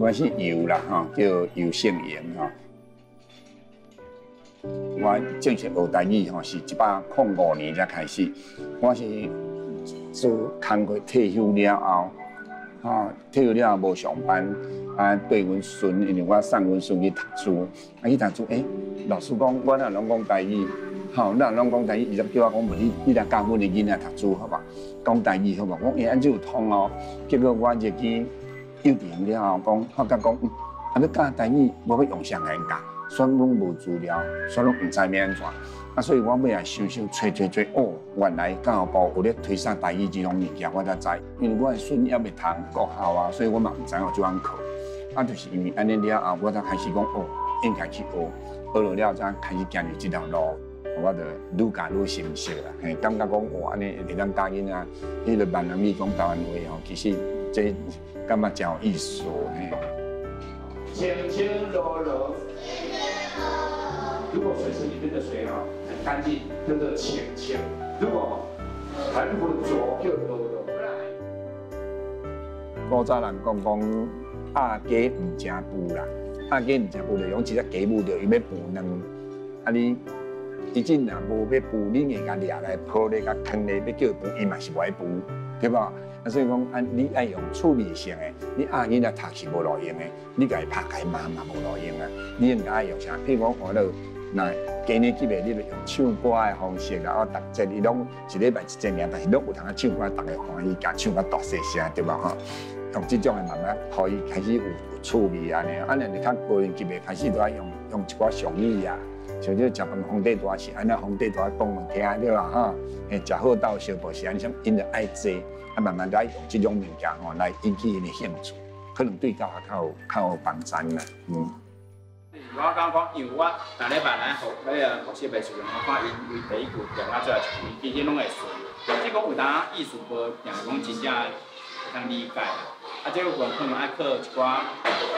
我是游啦吼，叫游胜炎吼。我正式学台语吼是105年才开始。我是做工课退休了后，退休了后无上班，对阮孙，因为我送阮孙去读书，去读书，老师讲我若拢讲台语，咱拢讲台语，伊就叫我讲，你来教阮的囡仔读书好吧？讲台语好吧？我安怎有通哦？结果我入去幼稚园了后，发觉讲，要教台语，我要用啥来教？所以拢无资料，所以拢唔知要安怎。所以我尾来想找，原来教育部有咧推送台语这种物件，我才知。因为我的孙还未读国校啊，所以我嘛唔知有这样课。就是因为安尼了后，我才开始讲应该去学了才开始行入这条路。我就愈教愈深刻啦，感觉讲安尼会当教囡仔，迄个闽南语讲台湾话其实这感觉真有意思清清柔柔。如果水池里面的水很干净，叫做清清；如果很浑浊，就柔柔。古早人讲鸭鸡唔食布啦，鸭鸡唔食布就用一只鸡母着伊要孵卵，伊真若无要孵，你硬甲掠来抱咧，甲坑咧，要叫伊孵，伊嘛是袂孵，对吧？所以讲，你爱用趣味性的，你囡仔读是无路用的，你甲伊拍甲伊骂嘛无路用啊。你应该爱用啥？譬如讲，我著那今年几月，你著用唱歌的方式啦，逐节你拢一礼拜一节尔，但是拢有通啊唱歌，逐个欢喜，甲唱甲大细声，对吧？用这种的慢慢，可以开始有趣味安尼。你较高年级的开始都爱用一寡俗语啊。像这食饭皇帝大是安尼，皇帝大讲人听对吧？食好斗相报是安尼，因着爱坐，慢慢都爱用这种物件来引起因的兴趣，可能对教学较有帮助啦。我刚讲，因为我逐礼拜学习的时阵，我看因为第一句电话出来，其实拢会顺。即讲有当意思无，定是讲真正会当理解啦。这个可能爱靠一寡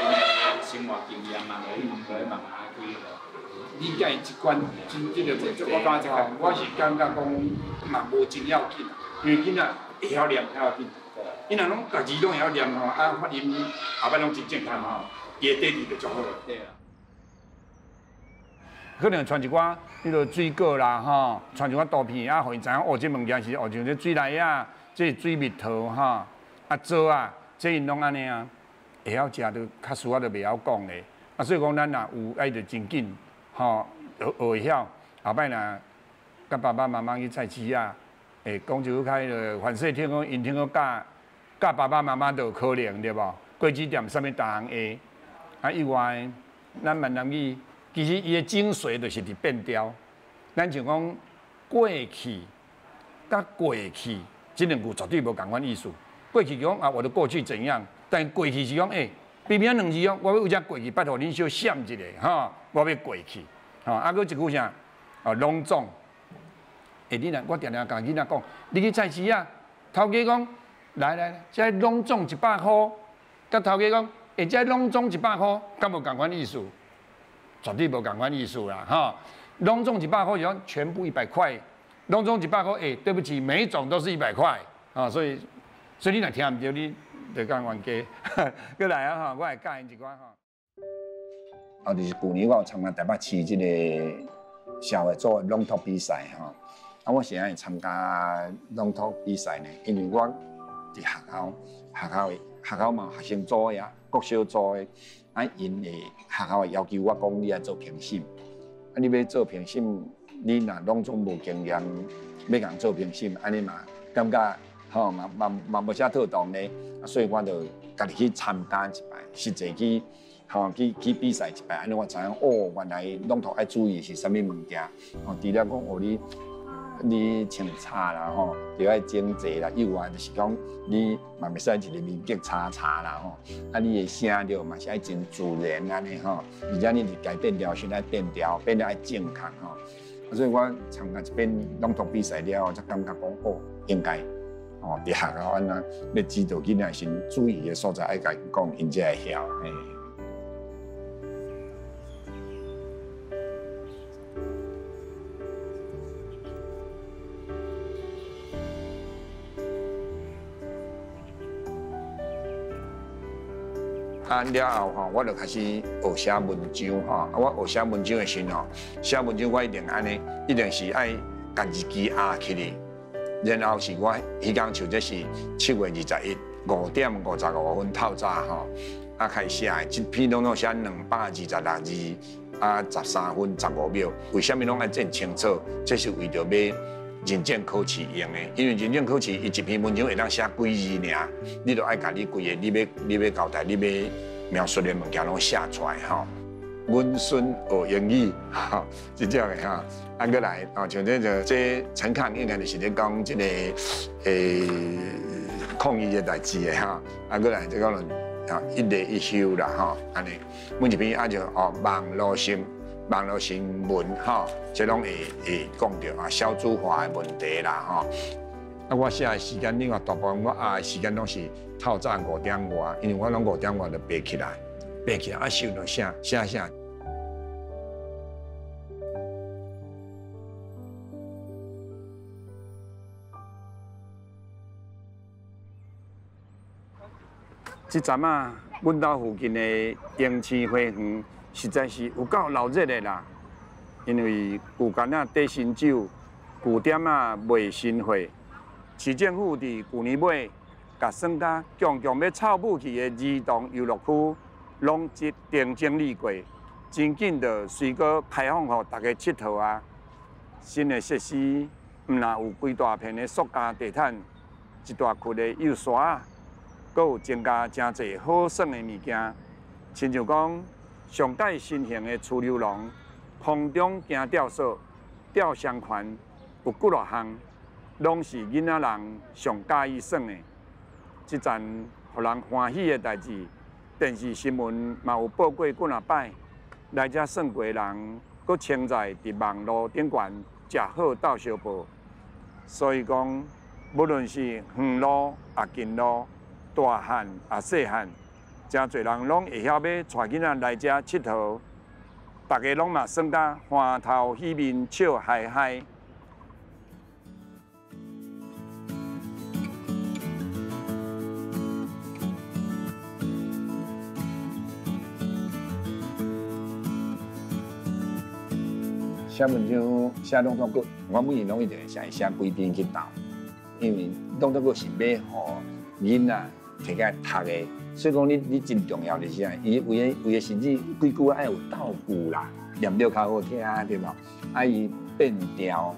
因的生活经验嘛，来慢慢去。理解一关，这个我感觉我是感觉讲嘛无真要紧，因为囡仔会晓念较要紧。因若拢家己拢会晓念发音后摆拢真正常伊的底子就足好。对啊。可能传一寡迄个水果啦，传一寡图片互伊知影这物件是像这水梨啊，这水蜜桃枣啊，这因拢安尼啊，会晓食着较输啊，就袂晓讲咧。所以讲咱若有爱着真紧。学会晓，后摆若甲爸爸妈妈去菜市啊，讲就开个凡事听讲，因听讲教爸爸妈妈都有可能对无？果子店啥物大行下，以外，咱闽南语其实伊的精髓就是伫变调。咱像讲过去甲过去这两句绝对无共款意思。过去讲我的过去怎样，但过去是讲偏偏两字我要有只过去，拜托恁小闪一下我要过去，搁一句啥？隆重。你若我常常甲囡仔讲，你去菜市啊，头家讲来，这隆重100块，甲头家讲，这隆重100块，敢无共款意思？绝对无共款意思啦，隆重100块就讲全部100块，隆重100块，对不起，每一种都是100块，所以你若听唔到，你就讲冤家，过来我来教因一寡就是去年我有参加台北市这个社会组的朗读比赛我是爱参加朗读比赛呢，因为我伫学校嘛，学生组的国小组的，因的学校会要求我讲你爱做评审，你要做评审，你若拢总无经验，要共做评审，安尼嘛感觉嘛无啥妥当咧，所以我就家己去参加一摆，实际去比赛一摆，安尼我知影原来朗读爱注意是啥物物件，除了讲你穿插啦就爱整齐啦，以外就是讲你嘛袂使一个面格叉啦你的声调嘛是爱真自然安尼而且你是改变调是爱变调，变得爱正确所以我参加一遍朗读比赛了后，才感觉讲应该伫学校安那要指导囡仔先注意的所在，爱甲因讲，因才会晓。了后吼，我就开始学写文章吼。我学写文章的时候，写文章我一定安尼，一定是爱家己记压起嚟。然后是我迄天像这是7月21，5:55透早吼，开始写的，一篇拢写226字，13分15秒。为什么拢爱这么清楚？这是为着要认证考试用的，因为认证考试伊一篇文章会当写几字尔，你就爱甲你规个你要交代，你要描述的物件拢写出来吼。温顺学英语，吼，是这样的哈。过来，像这陈康应该就是咧讲这个抗疫的代志的哈。过来这个人一例一休啦吼，安尼每一篇就网络新闻吼，这拢会讲到小组化的问题啦吼。我写的时间，另外大部分我的时间拢是透早5:外，因为我拢5:外就爬起来，收就写。这阵阮家附近的迎青花园实在是有够闹热的啦，因为旧干底新酒、旧店卖新货，市政府伫去年尾，甲算甲强要臭武器的儿童游乐区，拢定整理过，真紧就随个开放予大家佚佗新的设施，毋但有规大片的塑胶地毯，一大区的幼刷阁有增加真侪好耍的物件，亲像讲上带新型的出溜笼、空中行吊索、吊箱环，有几落项，拢是囡仔人上喜意耍的。即阵互人欢喜的代志，电视新闻嘛有报过几啊摆，来遮耍过的人，阁称在伫网络顶悬食好斗相报。所以讲，无论是远路近路，大汉细汉，真侪人拢会晓要带囡仔来遮佚佗，大家拢嘛耍甲欢头喜面笑嗨嗨。写文章写朗读稿，我每年拢一定会写几篇去斗，因为朗读稿是要互囡仔摕起来读的，所以讲你真重要就是伊为的甚至几句爱有倒句啦，念了较好听，对无？伊变调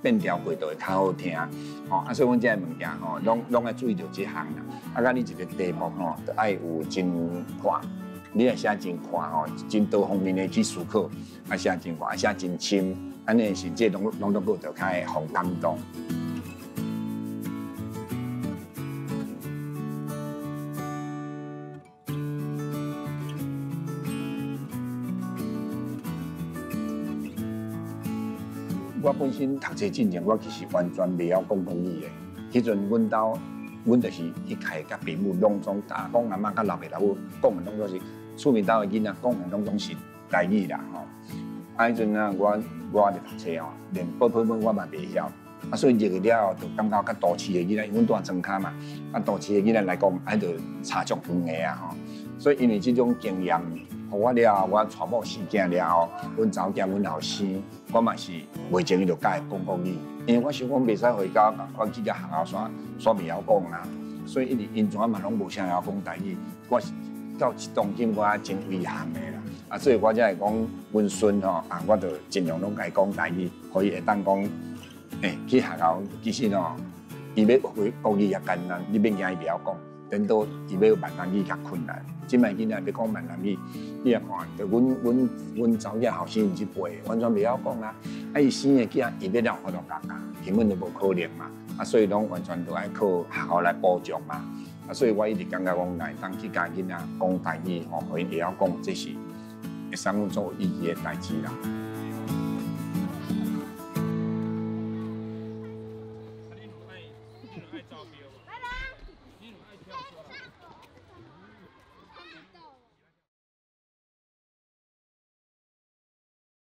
变调过就会较好听，所以阮这物件拢爱注意到这项啦。甲你一个题目就爱有真快。你要写真快真多方面的去思考，写真快，写真深，安尼是这朗读稿就较会互感动。我本身读册进前，我其实完全袂晓讲国语的。迄阵阮就是一开甲父母拢总打讲阿嬷甲老爸老母讲的拢总是。厝面兜的囡仔讲的拢总是台语啦迄阵我就读册连报本我嘛袂晓，所以入去了后就感觉甲都市的囡仔，因为阮住庄脚嘛，都市的囡仔来讲，就差足远的所以因为这种经验，互我了后，我娶某4囝了后，阮查某囝、阮后生，我嘛是袂前伊就教伊讲国语，因为我想讲袂使回家，我去甲学校煞袂晓讲所以一直因全嘛拢无啥会晓讲台语，我是。到当今我真遗憾的啦，所以我才会讲，阮孙我就尽量拢甲伊讲台语，可以会当讲，去学校其实伊要学国语也艰难，你免惊伊袂晓讲，等到伊要闽南语较困难。即摆囡仔要讲闽南语，你啊看，就阮查某囝后生即辈完全袂晓讲啦，伊生的囝伊要了法度教，根本就无可能嘛，所以拢完全都爱靠学校来补助嘛。所以我一直感觉讲，来当去教囡仔讲台语，可以会晓讲，这是会使做有意义的代志啦。